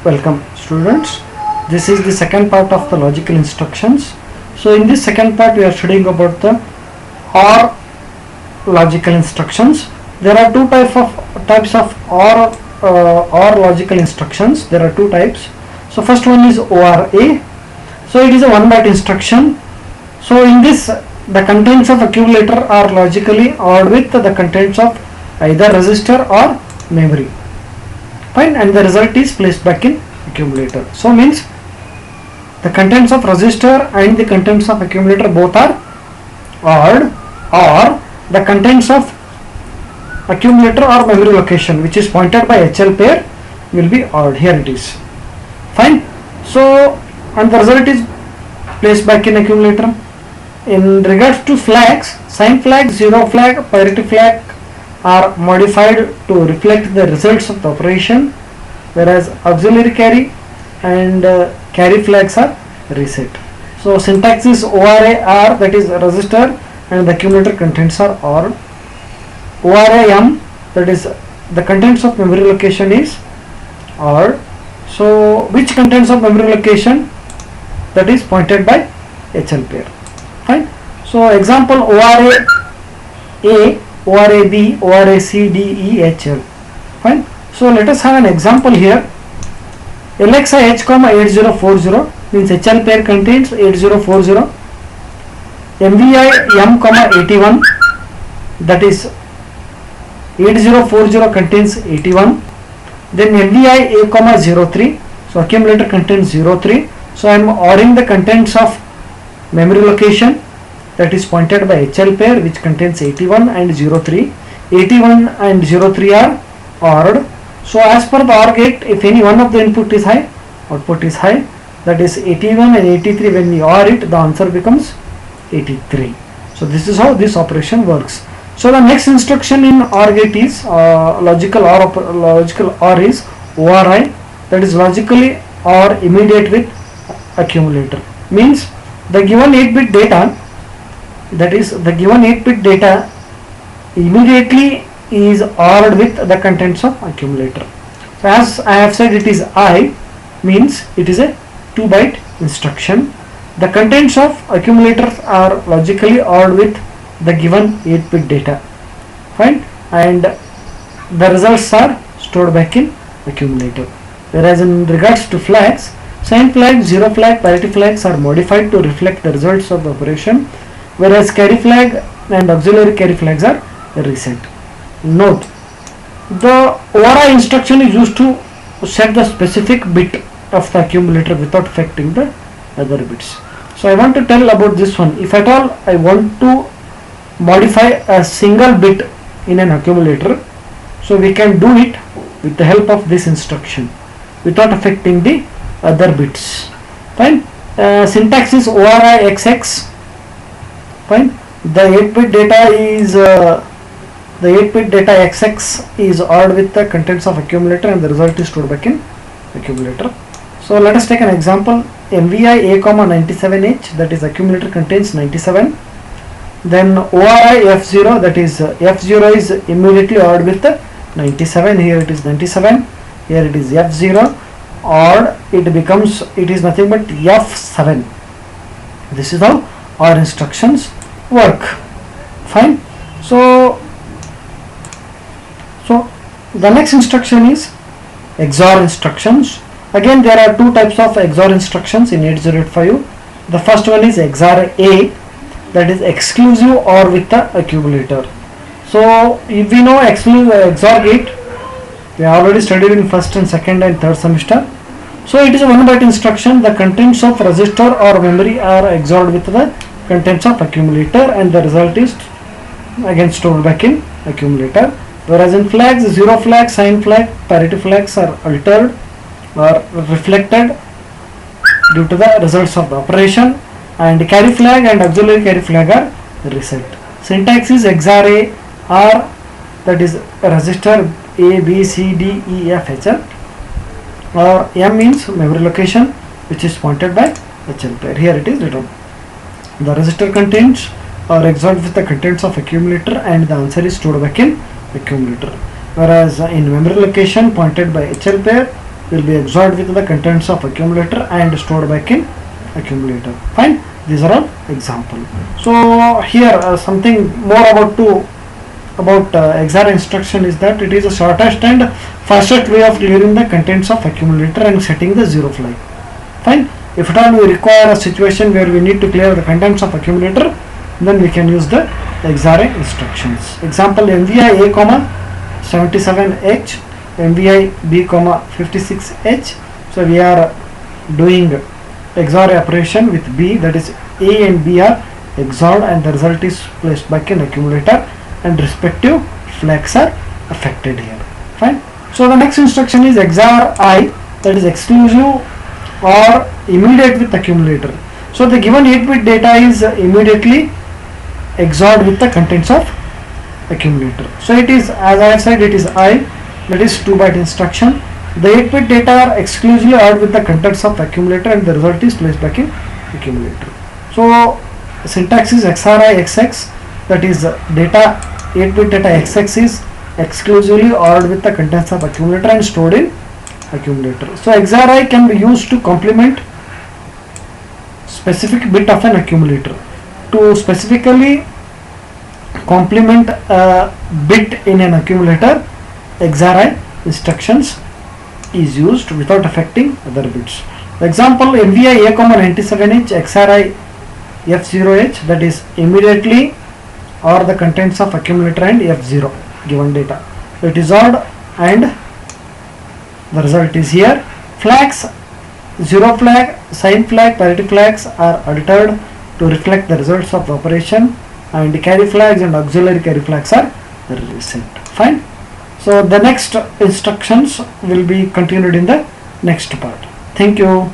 Welcome students. This is the second part of the logical instructions. So in this second part we are studying about the OR logical instructions. There are two types of OR logical instructions. There are two types. So first one is ORA. So it is a one byte instruction. So in this the contents of accumulator are logically ORed with the contents of either register or memory. Fine, and the result is placed back in accumulator. So means the contents of register and the contents of accumulator both are ORed, or the contents of accumulator or memory location which is pointed by HL pair will be ORed. Here it is. Fine. So and the result is placed back in accumulator. In regards to flags, sign flag, zero flag, parity flag are modified to reflect the results of the operation, whereas auxiliary carry and carry flags are reset. So syntax is ORA-R, that is register, and the accumulator contents are ORed. ORA-M, that is the contents of memory location is ORed. So which contents of memory location? That is pointed by HL pair. Fine. So example ORA-A, ORA-B, ORA-C, D, E, H, L. Fine. So let us have an example here. LXI H, 8040 means HL pair contains 8040. MVI M, 81, that is 8040 contains 81. Then MVI A, 03, so accumulator contains 03. So I am ORing the contents of memory location, that is pointed by HL pair which contains 81 and 03. 81 and 03 are ORed. So as per the OR gate, if any one of the input is high, output is high, that is 81 and 83. When we OR it, the answer becomes 83. So this is how this operation works. So the next instruction in OR gate is logical OR is ORI, that is logically OR immediate with accumulator. Means the given 8-bit data, that is the given 8-bit data immediately is ORed with the contents of accumulator. So as I have said, it is I, means it is a 2-byte instruction. The contents of accumulators are logically ORed with the given 8-bit data. Fine. And the results are stored back in accumulator. Whereas in regards to flags, sign flag, zero flag, parity flags are modified to reflect the results of the operation, whereas carry flag and auxiliary carry flags are reset. Note, the ORI instruction is used to set the specific bit of the accumulator without affecting the other bits. So I want to tell about this one. If at all I want to modify a single bit in an accumulator, so we can do it with the help of this instruction without affecting the other bits. Fine. Syntax is ORI XX. Fine. The 8-bit data is the 8-bit data XX is ORed with the contents of accumulator and the result is stored back in accumulator. So let us take an example. MVI A, 97H, that is accumulator contains 97. Then ORI F0, that is F0 is immediately ORed with the 97. Here it is 97. Here it is F0. ORed, it is nothing but F7. This is how OR instructions work. Fine. So the next instruction is XOR instructions. Again there are two types of XOR instructions in 8085. The first one is XOR A, that is exclusive OR with the accumulator. So if we know XOR gate, we already studied in first and second and third semester. So it is a 1-byte instruction. The contents of register or memory are XORed with the contents of accumulator and the result is again stored back in accumulator. Whereas in flags, zero flag, sign flag, parity flags are altered or reflected due to the results of the operation, and carry flag and auxiliary carry flag are reset. Syntax is XOR R, that is register A, B, C, D, E, F, H, L, or M means memory location which is pointed by HL pair. Here it is written. The register contents are XORed with the contents of accumulator and the answer is stored back in accumulator. Whereas in memory location pointed by HL pair, will be XORed with the contents of accumulator and stored back in accumulator. Fine. These are all example. So here something more about XOR instruction is that it is the shortest and fastest way of clearing the contents of accumulator and setting the zero flag. Fine. If at all we require a situation where we need to clear the contents of accumulator, then we can use the XOR instructions. Example, MVI A comma 77H, MVI B comma 56H. So we are doing XOR operation with B, that is A and B are XORed and the result is placed back in accumulator and respective flags are affected here. Fine. So the next instruction is XOR I, that is exclusive or immediate with accumulator. So the given 8-bit data is immediately XORed with the contents of accumulator. So it is, as I have said, it is I, that is 2-byte instruction. The 8-bit data are exclusively ORed with the contents of accumulator and the result is placed back in accumulator. So syntax is XRI XX, that is data 8-bit data XX is exclusively ORed with the contents of accumulator and stored in accumulator. So XRI can be used to complement specific bit of an accumulator. To specifically complement a bit in an accumulator, XRI instructions is used without affecting other bits. Example, MVI A, 97H XRI F0H, that is immediately or the contents of accumulator and F0 given data. So it is ORed and the result is here. Flags, zero flag, sign flag, parity flags are altered to reflect the results of the operation, and carry flags and auxiliary carry flags are reset. Fine. So the next instructions will be continued in the next part. Thank you.